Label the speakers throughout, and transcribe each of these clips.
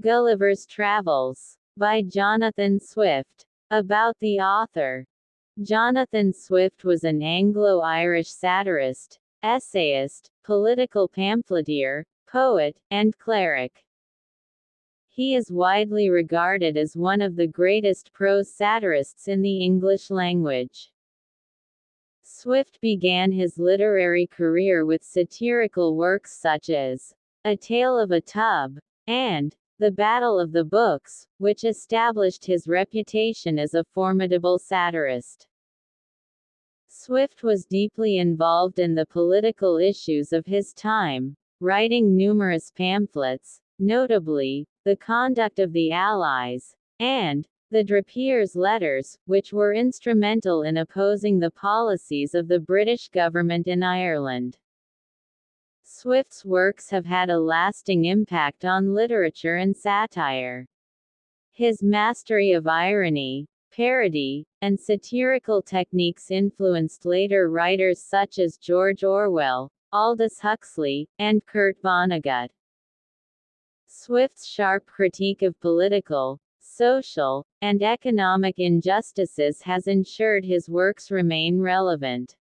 Speaker 1: Gulliver's Travels, by Jonathan Swift. About the author. Jonathan Swift was an Anglo-Irish satirist, essayist, political pamphleteer, poet, and cleric. He is widely regarded as one of the greatest prose satirists in the English language. Swift began his literary career with satirical works such as A Tale of a Tub and The Battle of the Books, which established his reputation as a formidable satirist. Swift was deeply involved in the political issues of his time, writing numerous pamphlets, notably, The Conduct of the Allies, and The Drapier's Letters, which were instrumental in opposing the policies of the British government in Ireland. Swift's works have had a lasting impact on literature and satire. His mastery of irony, parody, and satirical techniques influenced later writers such as George Orwell, Aldous Huxley, and Kurt Vonnegut. Swift's sharp critique of political, social, and economic injustices has ensured his works remain relevant.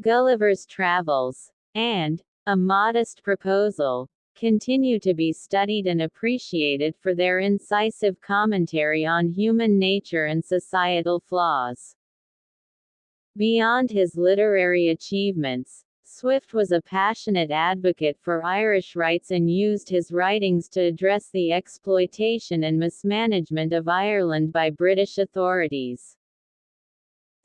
Speaker 1: Gulliver's Travels and A Modest Proposal continue to be studied and appreciated for their incisive commentary on human nature and societal flaws. Beyond his literary achievements, Swift was a passionate advocate for Irish rights and used his writings to address the exploitation and mismanagement of Ireland by British authorities.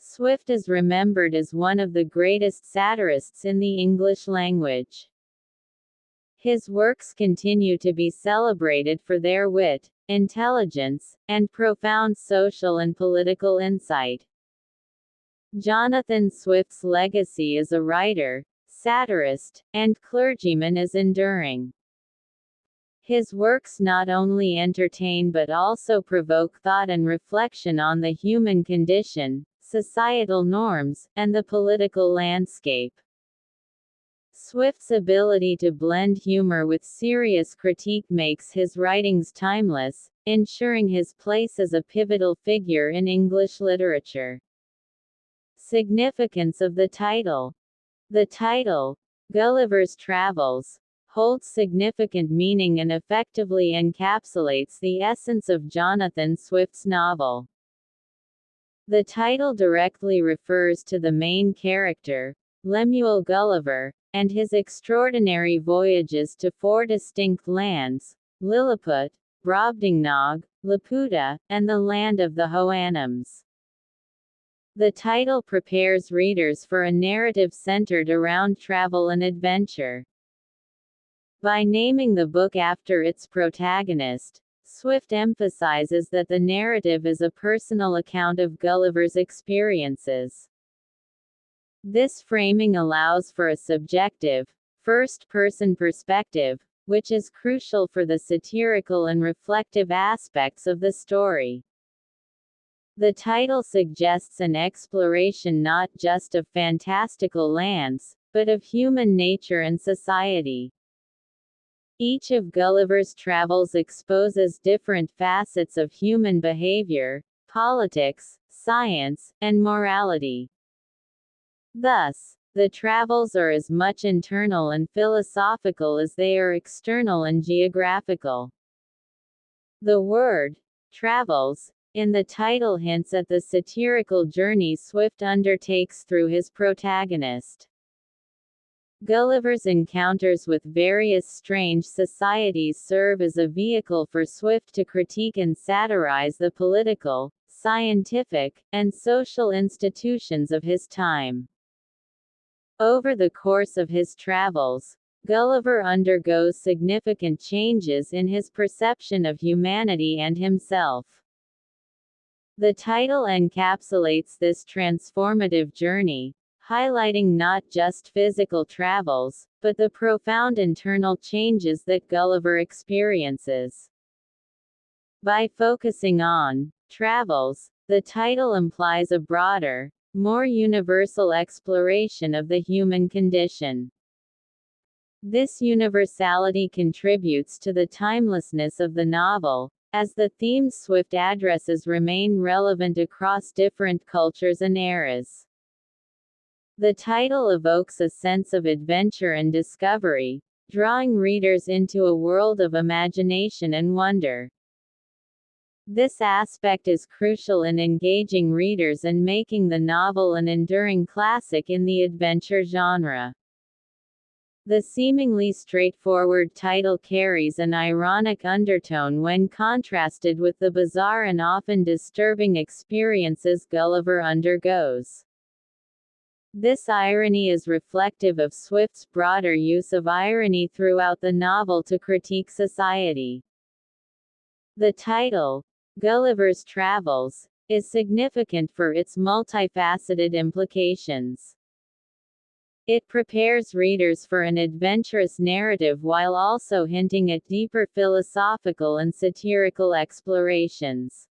Speaker 1: Swift is remembered as one of the greatest satirists in the English language. His works continue to be celebrated for their wit, intelligence, and profound social and political insight. Jonathan Swift's legacy as a writer, satirist, and clergyman is enduring. His works not only entertain but also provoke thought and reflection on the human condition, societal norms, and the political landscape. Swift's ability to blend humor with serious critique makes his writings timeless, ensuring his place as a pivotal figure in English literature. Significance of the title. The title, Gulliver's Travels, holds significant meaning and effectively encapsulates the essence of Jonathan Swift's novel. The title directly refers to the main character, Lemuel Gulliver, and his extraordinary voyages to four distinct lands, Lilliput, Brobdingnag, Laputa, and the land of the Houyhnhnms. The title prepares readers for a narrative centered around travel and adventure. By naming the book after its protagonist, Swift emphasizes that the narrative is a personal account of Gulliver's experiences. This framing allows for a subjective, first-person perspective, which is crucial for the satirical and reflective aspects of the story. The title suggests an exploration not just of fantastical lands, but of human nature and society. Each of Gulliver's travels exposes different facets of human behavior, politics, science, and morality. Thus, the travels are as much internal and philosophical as they are external and geographical. The word, travels, in the title hints at the satirical journey Swift undertakes through his protagonist. Gulliver's encounters with various strange societies serve as a vehicle for Swift to critique and satirize the political, scientific, and social institutions of his time. Over the course of his travels, Gulliver undergoes significant changes in his perception of humanity and himself. The title encapsulates this transformative journey, highlighting not just physical travels, but the profound internal changes that Gulliver experiences. By focusing on travels, the title implies a broader, more universal exploration of the human condition. This universality contributes to the timelessness of the novel, as the themes Swift addresses remain relevant across different cultures and eras. The title evokes a sense of adventure and discovery, drawing readers into a world of imagination and wonder. This aspect is crucial in engaging readers and making the novel an enduring classic in the adventure genre. The seemingly straightforward title carries an ironic undertone when contrasted with the bizarre and often disturbing experiences Gulliver undergoes. This irony is reflective of Swift's broader use of irony throughout the novel to critique society. The title, Gulliver's Travels, is significant for its multifaceted implications. It prepares readers for an adventurous narrative while also hinting at deeper philosophical and satirical explorations.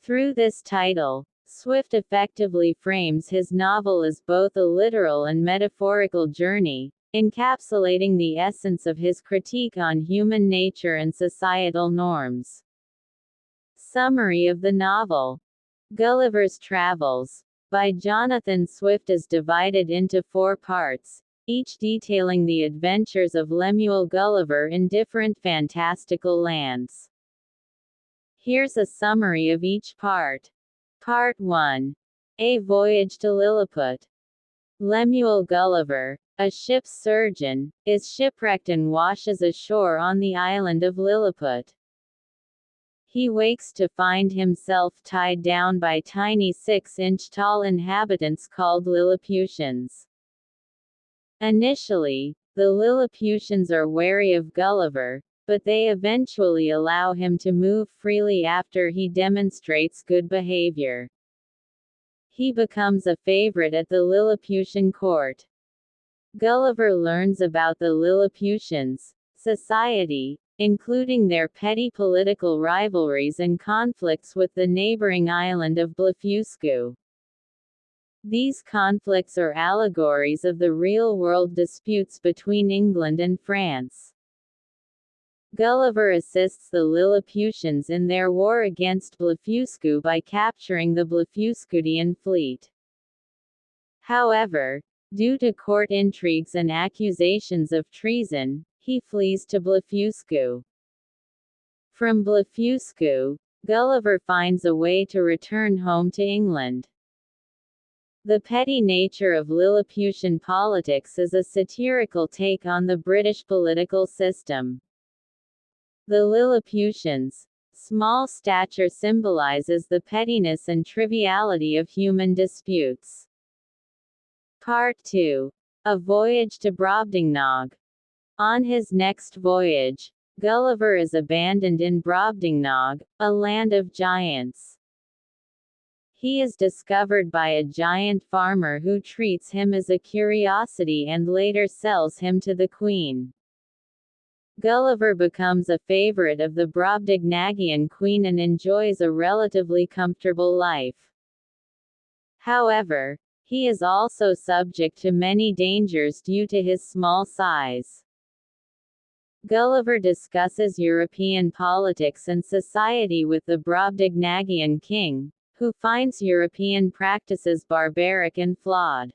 Speaker 1: Through this title, Swift effectively frames his novel as both a literal and metaphorical journey, encapsulating the essence of his critique on human nature and societal norms. Summary of the novel. Gulliver's Travels, by Jonathan Swift, is divided into 4 parts, each detailing the adventures of Lemuel Gulliver in different fantastical lands. Here's a summary of each part. Part 1. A Voyage to Lilliput. Lemuel Gulliver, a ship's surgeon, is shipwrecked and washes ashore on the island of Lilliput. He wakes to find himself tied down by tiny 6-inch-tall inhabitants called Lilliputians. Initially, the Lilliputians are wary of Gulliver, but they eventually allow him to move freely after he demonstrates good behavior. He becomes a favorite at the Lilliputian court. Gulliver learns about the Lilliputians' society, including their petty political rivalries and conflicts with the neighboring island of Blefuscu. These conflicts are allegories of the real-world disputes between England and France. Gulliver assists the Lilliputians in their war against Blefuscu by capturing the Blefuscudian fleet. However, due to court intrigues and accusations of treason, he flees to Blefuscu. From Blefuscu, Gulliver finds a way to return home to England. The petty nature of Lilliputian politics is a satirical take on the British political system. The Lilliputians' small stature symbolizes the pettiness and triviality of human disputes. Part 2. A Voyage to Brobdingnag. On his next voyage, Gulliver is abandoned in Brobdingnag, a land of giants. He is discovered by a giant farmer who treats him as a curiosity and later sells him to the queen. Gulliver becomes a favorite of the Brobdingnagian queen and enjoys a relatively comfortable life. However, he is also subject to many dangers due to his small size. Gulliver discusses European politics and society with the Brobdingnagian king, who finds European practices barbaric and flawed.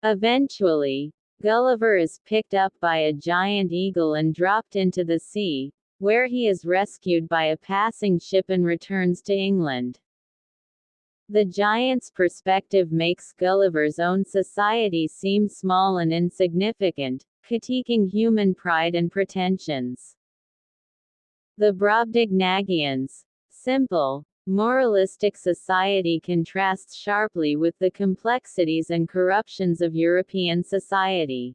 Speaker 1: Eventually, Gulliver is picked up by a giant eagle and dropped into the sea, where he is rescued by a passing ship and returns to England. The giant's perspective makes Gulliver's own society seem small and insignificant, critiquing human pride and pretensions. The Brobdingnagians' simple, moralistic society contrasts sharply with the complexities and corruptions of European society.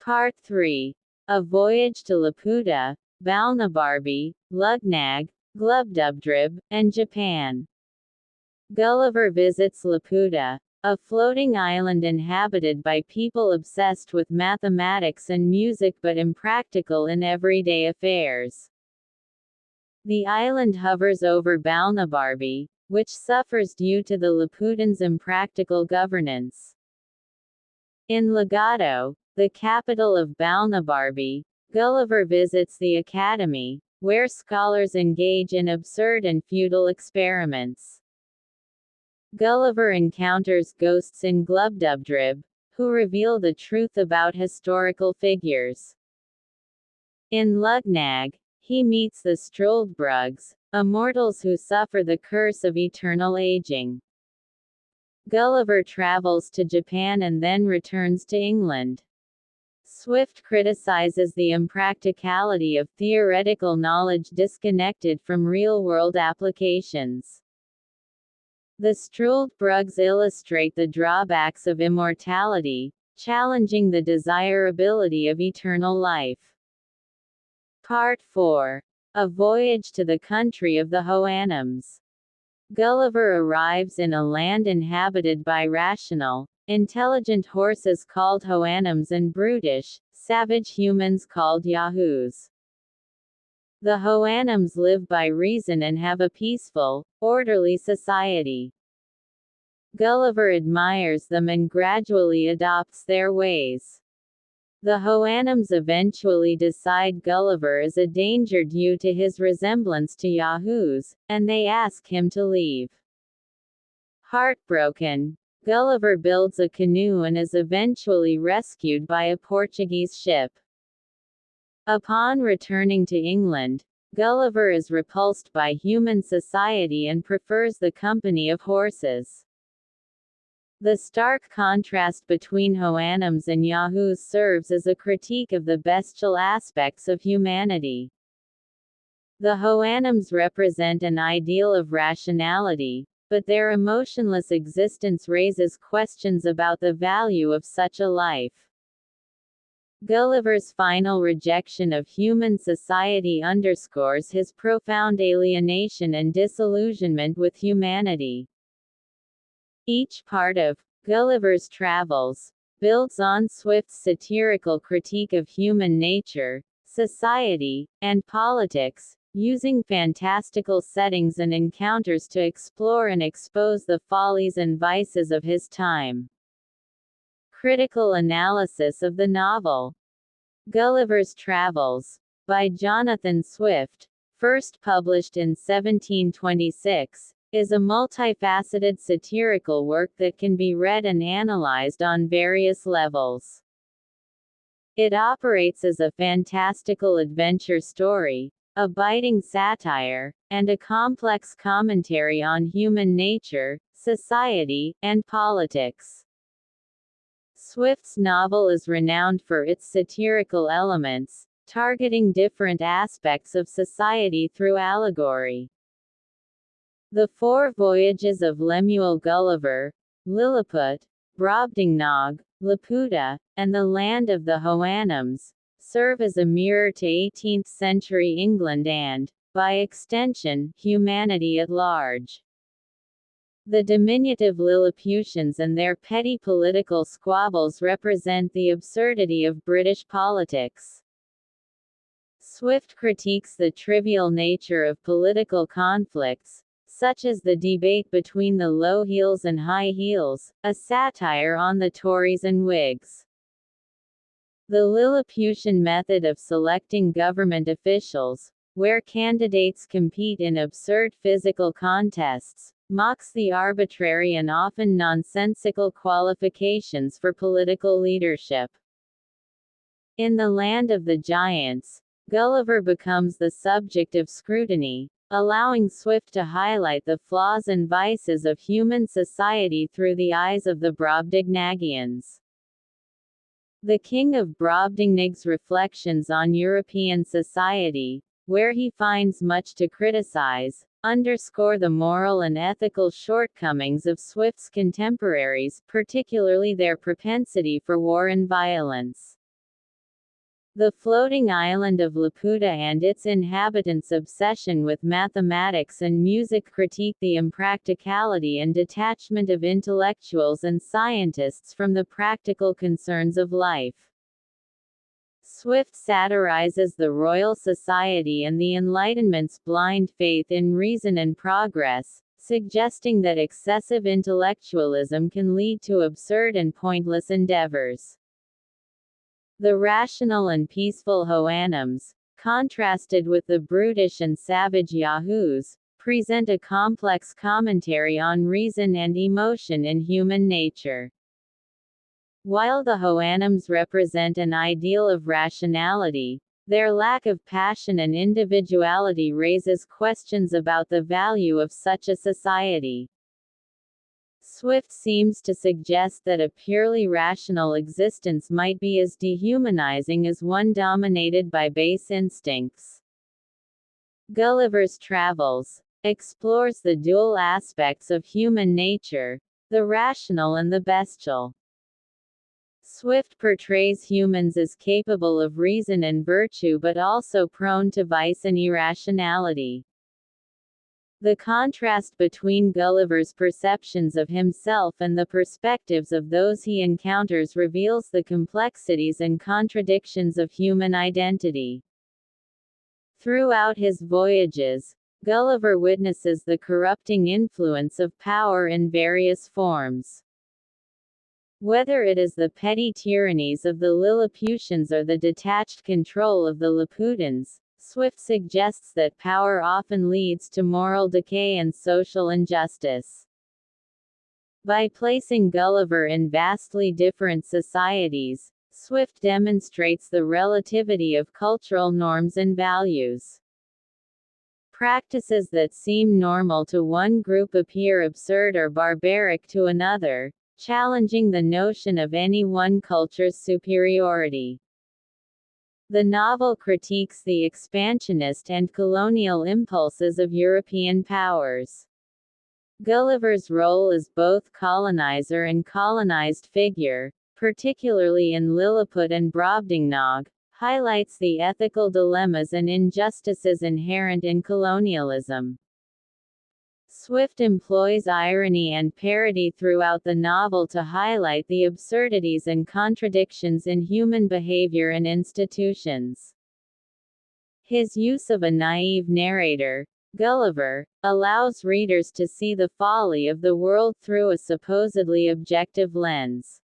Speaker 1: Part 3. A Voyage to Laputa, Balnabarby, Lugnag, Glubdubdrib, and Japan. Gulliver visits Laputa, a floating island inhabited by people obsessed with mathematics and music but impractical in everyday affairs. The island hovers over Balnabarby, which suffers due to the Laputans' impractical governance. In Legato, the capital of Balnibarbi, Gulliver visits the academy, where scholars engage in absurd and futile experiments. Gulliver encounters ghosts in Glubbdubdrib, who reveal the truth about historical figures. In Luggnagg, he meets the Struldbrugs, immortals who suffer the curse of eternal aging. Gulliver travels to Japan and then returns to England. Swift criticizes the impracticality of theoretical knowledge disconnected from real-world applications. The Struldbrugs illustrate the drawbacks of immortality, challenging the desirability of eternal life. Part 4. A Voyage to the Country of the Houyhnhnms. Gulliver arrives in a land inhabited by rational, intelligent horses called Houyhnhnms and brutish, savage humans called Yahoos. The Houyhnhnms live by reason and have a peaceful, orderly society. Gulliver admires them and gradually adopts their ways. The Houyhnhnms eventually decide Gulliver is a danger due to his resemblance to Yahoos, and they ask him to leave. Heartbroken, Gulliver builds a canoe and is eventually rescued by a Portuguese ship. Upon returning to England, Gulliver is repulsed by human society and prefers the company of horses. The stark contrast between Houyhnhnms and Yahoos serves as a critique of the bestial aspects of humanity. The Houyhnhnms represent an ideal of rationality, but their emotionless existence raises questions about the value of such a life. Gulliver's final rejection of human society underscores his profound alienation and disillusionment with humanity. Each part of Gulliver's Travels builds on Swift's satirical critique of human nature, society, and politics, using fantastical settings and encounters to explore and expose the follies and vices of his time. Critical analysis of the novel. Gulliver's Travels, by Jonathan Swift, first published in 1726, is a multifaceted satirical work that can be read and analyzed on various levels. It operates as a fantastical adventure story, a biting satire, and a complex commentary on human nature, society, and politics. Swift's novel is renowned for its satirical elements, targeting different aspects of society through allegory. The four voyages of Lemuel Gulliver, Lilliput, Brobdingnag, Laputa, and the land of the Houyhnhnms, serve as a mirror to 18th-century England and, by extension, humanity at large. The diminutive Lilliputians and their petty political squabbles represent the absurdity of British politics. Swift critiques the trivial nature of political conflicts, such as the debate between the Low Heels and High Heels, a satire on the Tories and Whigs. The Lilliputian method of selecting government officials, where candidates compete in absurd physical contests, mocks the arbitrary and often nonsensical qualifications for political leadership. In the Land of the Giants, Gulliver becomes the subject of scrutiny, allowing Swift to highlight the flaws and vices of human society through the eyes of the Brobdingnagians. The King of Brobdingnag's reflections on European society, where he finds much to criticize, underscore the moral and ethical shortcomings of Swift's contemporaries, particularly their propensity for war and violence. The floating island of Laputa and its inhabitants' obsession with mathematics and music critique the impracticality and detachment of intellectuals and scientists from the practical concerns of life. Swift satirizes the Royal Society and the Enlightenment's blind faith in reason and progress, suggesting that excessive intellectualism can lead to absurd and pointless endeavors. The rational and peaceful Houyhnhnms, contrasted with the brutish and savage Yahoos, present a complex commentary on reason and emotion in human nature. While the Houyhnhnms represent an ideal of rationality, their lack of passion and individuality raises questions about the value of such a society. Swift seems to suggest that a purely rational existence might be as dehumanizing as one dominated by base instincts. Gulliver's Travels explores the dual aspects of human nature, the rational and the bestial. Swift portrays humans as capable of reason and virtue but also prone to vice and irrationality. The contrast between Gulliver's perceptions of himself and the perspectives of those he encounters reveals the complexities and contradictions of human identity. Throughout his voyages, Gulliver witnesses the corrupting influence of power in various forms. Whether it is the petty tyrannies of the Lilliputians or the detached control of the Laputans, Swift suggests that power often leads to moral decay and social injustice. By placing Gulliver in vastly different societies, Swift demonstrates the relativity of cultural norms and values. Practices that seem normal to one group appear absurd or barbaric to another, challenging the notion of any one culture's superiority. The novel critiques the expansionist and colonial impulses of European powers. Gulliver's role as both colonizer and colonized figure, particularly in Lilliput and Brobdingnag, highlights the ethical dilemmas and injustices inherent in colonialism. Swift employs irony and parody throughout the novel to highlight the absurdities and contradictions in human behavior and institutions. His use of a naive narrator, Gulliver, allows readers to see the folly of the world through a supposedly objective lens.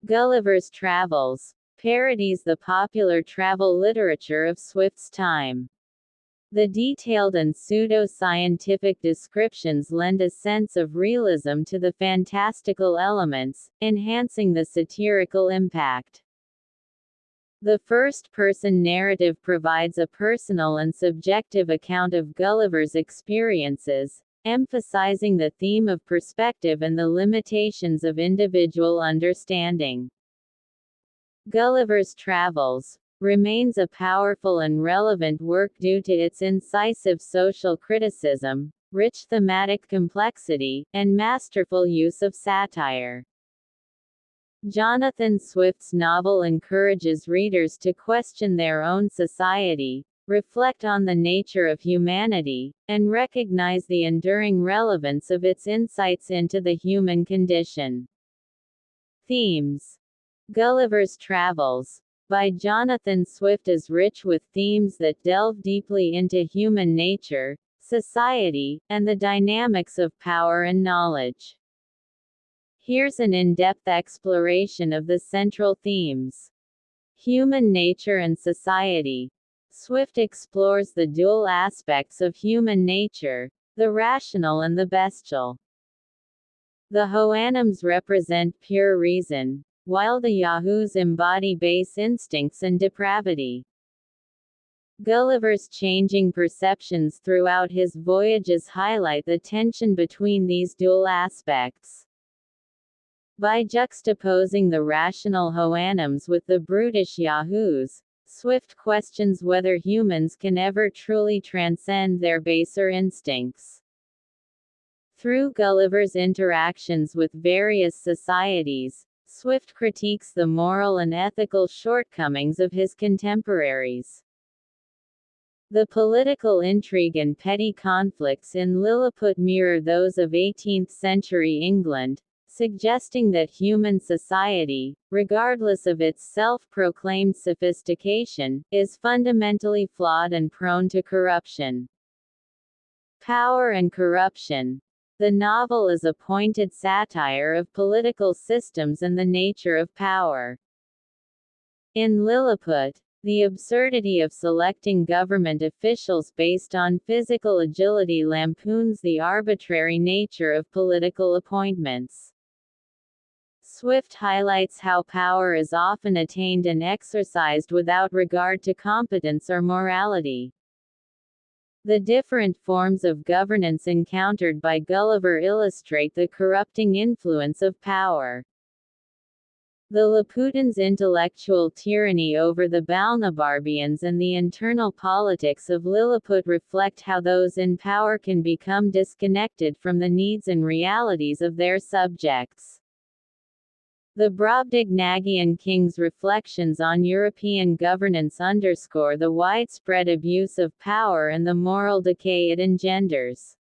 Speaker 1: Gulliver's Travels parodies the popular travel literature of Swift's time. The detailed and pseudo-scientific descriptions lend a sense of realism to the fantastical elements, enhancing the satirical impact. The first-person narrative provides a personal and subjective account of Gulliver's experiences, emphasizing the theme of perspective and the limitations of individual understanding. Gulliver's Travels remains a powerful and relevant work due to its incisive social criticism, rich thematic complexity, and masterful use of satire. Jonathan Swift's novel encourages readers to question their own society, reflect on the nature of humanity, and recognize the enduring relevance of its insights into the human condition. Themes. Gulliver's Travels by Jonathan Swift is rich with themes that delve deeply into human nature, society, and the dynamics of power and knowledge. Here's an in-depth exploration of the central themes. Human nature and society. Swift explores the dual aspects of human nature, the rational and the bestial. The Houyhnhnms represent pure reason, while the Yahoos embody base instincts and depravity. Gulliver's changing perceptions throughout his voyages highlight the tension between these dual aspects. By juxtaposing the rational Houyhnhnms with the brutish Yahoos, Swift questions whether humans can ever truly transcend their baser instincts. Through Gulliver's interactions with various societies, Swift critiques the moral and ethical shortcomings of his contemporaries. The political intrigue and petty conflicts in Lilliput mirror those of 18th-century England, suggesting that human society, regardless of its self-proclaimed sophistication, is fundamentally flawed and prone to corruption. Power and corruption. The novel is a pointed satire of political systems and the nature of power. In Lilliput, the absurdity of selecting government officials based on physical agility lampoons the arbitrary nature of political appointments. Swift highlights how power is often attained and exercised without regard to competence or morality. The different forms of governance encountered by Gulliver illustrate the corrupting influence of power. The Laputans' intellectual tyranny over the Balnibarbians and the internal politics of Lilliput reflect how those in power can become disconnected from the needs and realities of their subjects. The Brobdingnagian king's reflections on European governance underscore the widespread abuse of power and the moral decay it engenders.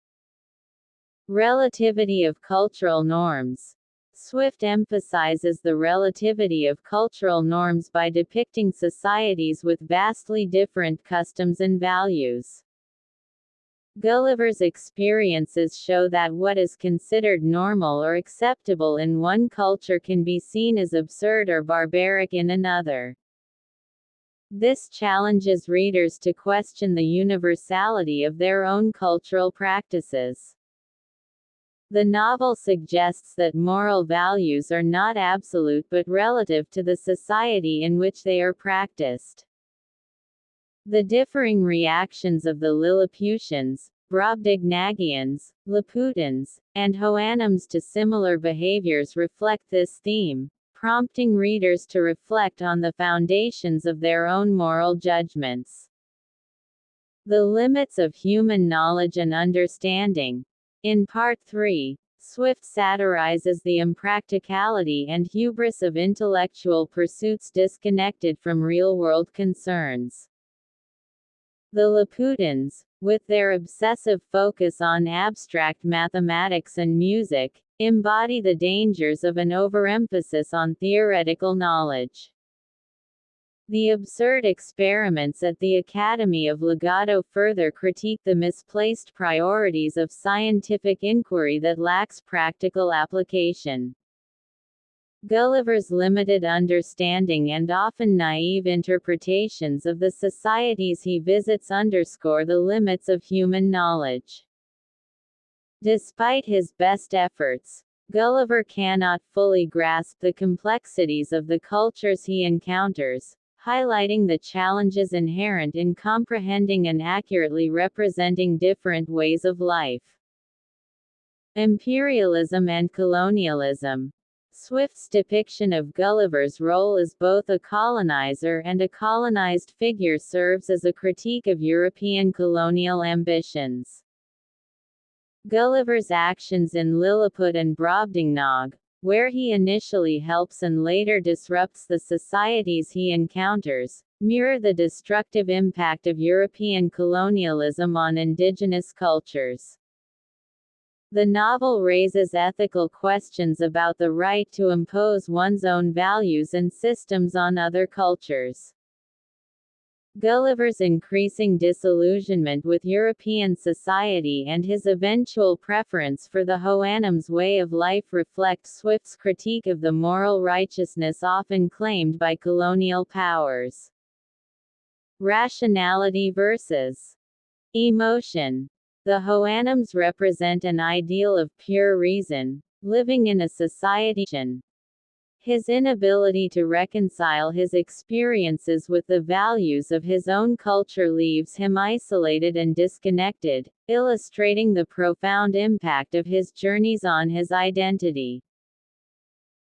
Speaker 1: Relativity of cultural norms. Swift emphasizes the relativity of cultural norms by depicting societies with vastly different customs and values. Gulliver's experiences show that what is considered normal or acceptable in one culture can be seen as absurd or barbaric in another. This challenges readers to question the universality of their own cultural practices. The novel suggests that moral values are not absolute but relative to the society in which they are practiced. The differing reactions of the Lilliputians, Brobdingnagians, Laputans, and Houyhnhnms to similar behaviors reflect this theme, prompting readers to reflect on the foundations of their own moral judgments. The limits of human knowledge and understanding. In Part 3, Swift satirizes the impracticality and hubris of intellectual pursuits disconnected from real-world concerns. The Laputans, with their obsessive focus on abstract mathematics and music, embody the dangers of an overemphasis on theoretical knowledge. The absurd experiments at the Academy of Legato further critique the misplaced priorities of scientific inquiry that lacks practical application. Gulliver's limited understanding and often naive interpretations of the societies he visits underscore the limits of human knowledge. Despite his best efforts, Gulliver cannot fully grasp the complexities of the cultures he encounters, highlighting the challenges inherent in comprehending and accurately representing different ways of life. Imperialism and colonialism. Swift's depiction of Gulliver's role as both a colonizer and a colonized figure serves as a critique of European colonial ambitions. Gulliver's actions in Lilliput and Brobdingnag, where he initially helps and later disrupts the societies he encounters, mirror the destructive impact of European colonialism on indigenous cultures. The novel raises ethical questions about the right to impose one's own values and systems on other cultures. Gulliver's increasing disillusionment with European society and his eventual preference for the Houyhnhnms' way of life reflect Swift's critique of the moral righteousness often claimed by colonial powers. Rationality versus emotion. The Houyhnhnms represent an ideal of pure reason, living in a society. His inability to reconcile his experiences with the values of his own culture leaves him isolated and disconnected, illustrating the profound impact of his journeys on his identity.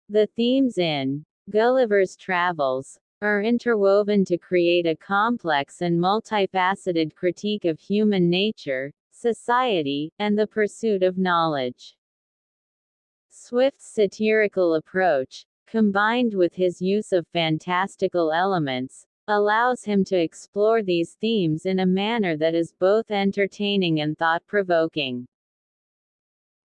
Speaker 1: The themes in Gulliver's Travels are interwoven to create a complex and multifaceted critique of human nature, society, and the pursuit of knowledge. Swift's satirical approach, combined with his use of fantastical elements, allows him to explore these themes in a manner that is both entertaining and thought-provoking.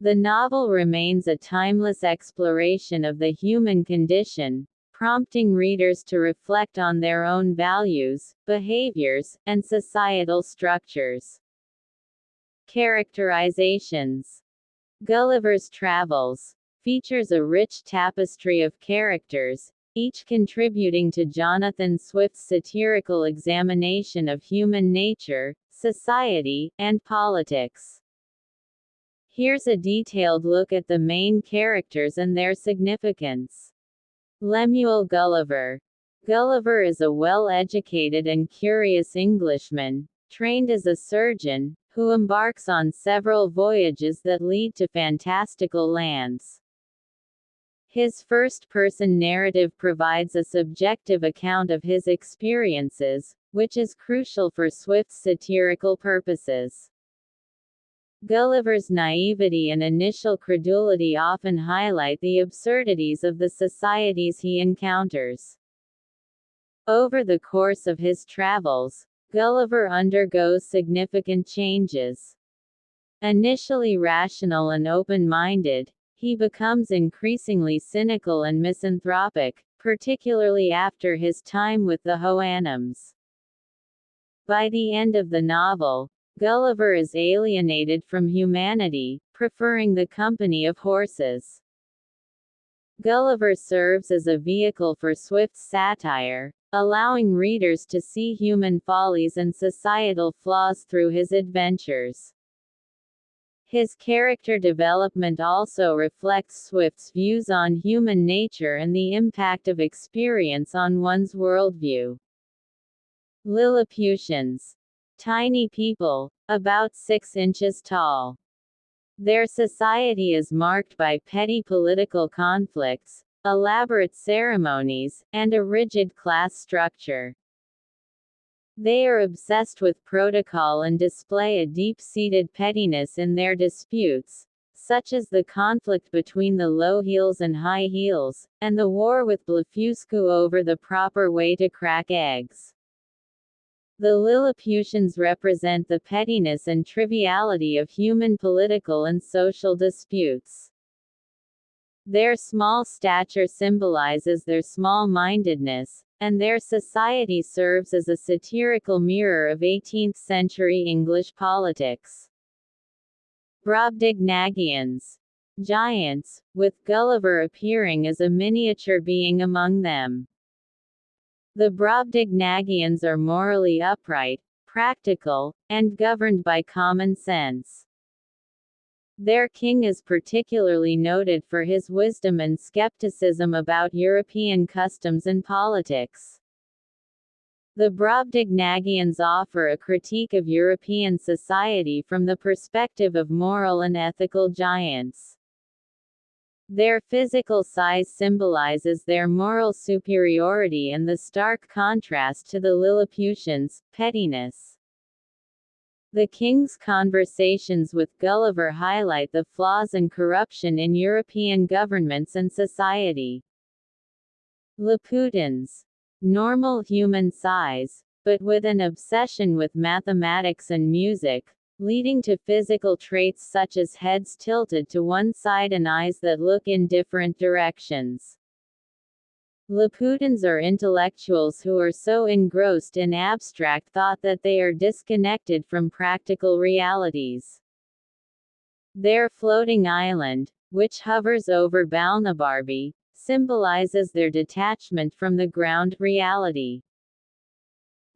Speaker 1: The novel remains a timeless exploration of the human condition, prompting readers to reflect on their own values, behaviors, and societal structures. Characterizations. Gulliver's Travels features a rich tapestry of characters, each contributing to Jonathan Swift's satirical examination of human nature, society, and politics. Here's a detailed look at the main characters and their significance. Lemuel Gulliver. Gulliver is a well-educated and curious Englishman, trained as a surgeon, who embarks on several voyages that lead to fantastical lands. His first-person narrative provides a subjective account of his experiences, which is crucial for Swift's satirical purposes. Gulliver's naivety and initial credulity often highlight the absurdities of the societies he encounters. Over the course of his travels, Gulliver undergoes significant changes. Initially rational and open-minded, he becomes increasingly cynical and misanthropic, particularly after his time with the Houyhnhnms. By the end of the novel, Gulliver is alienated from humanity, preferring the company of horses. Gulliver serves as a vehicle for Swift's satire, allowing readers to see human follies and societal flaws through his adventures. His character development also reflects Swift's views on human nature and the impact of experience on one's worldview. Lilliputians. Tiny people, about 6 inches tall. Their society is marked by petty political conflicts, elaborate ceremonies, and a rigid class structure. They are obsessed with protocol and display a deep-seated pettiness in their disputes, such as the conflict between the low heels and high heels, and the war with Blefuscu over the proper way to crack eggs. The Lilliputians represent the pettiness and triviality of human political and social disputes. Their small stature symbolizes their small-mindedness, and their society serves as a satirical mirror of 18th-century English politics. Brobdingnagians. Giants, with Gulliver appearing as a miniature being among them. The Brobdingnagians are morally upright, practical, and governed by common sense. Their king is particularly noted for his wisdom and skepticism about European customs and politics. The Brobdingnagians offer a critique of European society from the perspective of moral and ethical giants. Their physical size symbolizes their moral superiority and the stark contrast to the Lilliputians' pettiness. The king's conversations with Gulliver highlight the flaws and corruption in European governments and society. Laputans. Normal human size, but with an obsession with mathematics and music, leading to physical traits such as heads tilted to one side and eyes that look in different directions. Laputans are intellectuals who are so engrossed in abstract thought that they are disconnected from practical realities. Their floating island, which hovers over Balnabarby, symbolizes their detachment from the ground reality.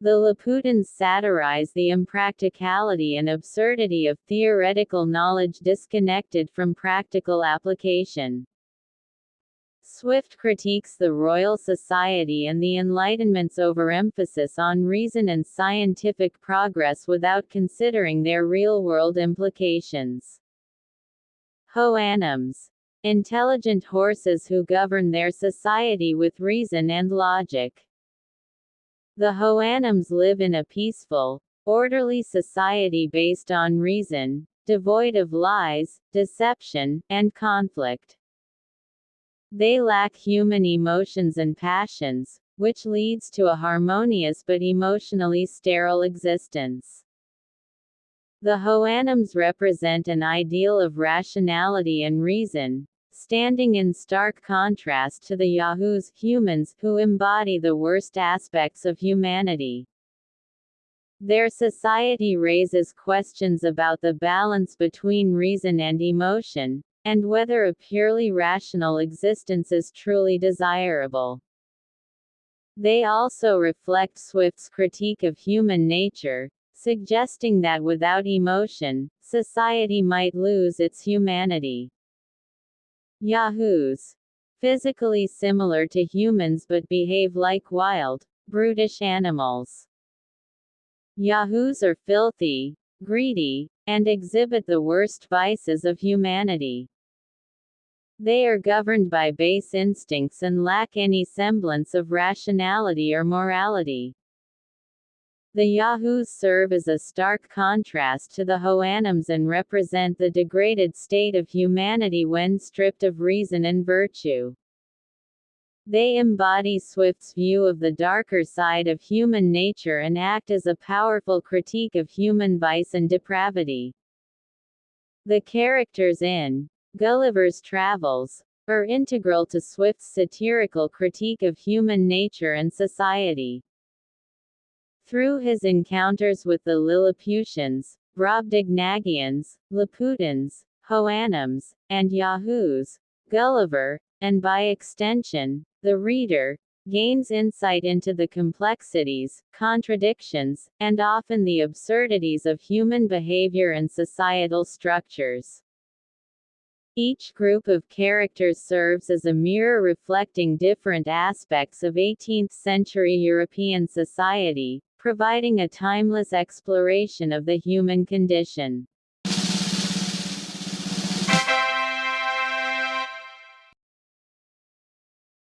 Speaker 1: The Laputans satirize the impracticality and absurdity of theoretical knowledge disconnected from practical application. Swift critiques the Royal Society and the Enlightenment's overemphasis on reason and scientific progress without considering their real-world implications. Houyhnhnms. Intelligent horses who govern their society with reason and logic. The Houyhnhnms live in a peaceful, orderly society based on reason, devoid of lies, deception, and conflict. They lack human emotions and passions, which leads to a harmonious but emotionally sterile existence. The Houyhnhnms represent an ideal of rationality and reason, standing in stark contrast to the Yahoos, humans, who embody the worst aspects of humanity. Their society raises questions about the balance between reason and emotion, and whether a purely rational existence is truly desirable. They also reflect Swift's critique of human nature, suggesting that without emotion, society might lose its humanity. Yahoos. Physically similar to humans but behave like wild, brutish animals. Yahoos are filthy, greedy, and exhibit the worst vices of humanity. They are governed by base instincts and lack any semblance of rationality or morality. The Yahoos serve as a stark contrast to the Houyhnhnms and represent the degraded state of humanity when stripped of reason and virtue. They embody Swift's view of the darker side of human nature and act as a powerful critique of human vice and depravity. The characters in Gulliver's Travels are integral to Swift's satirical critique of human nature and society. Through his encounters with the Lilliputians, Brobdingnagians, Laputans, Houyhnhnms, and Yahoos, Gulliver, and by extension, the reader, gains insight into the complexities, contradictions, and often the absurdities of human behavior and societal structures. Each group of characters serves as a mirror reflecting different aspects of 18th-century European society, providing a timeless exploration of the human condition.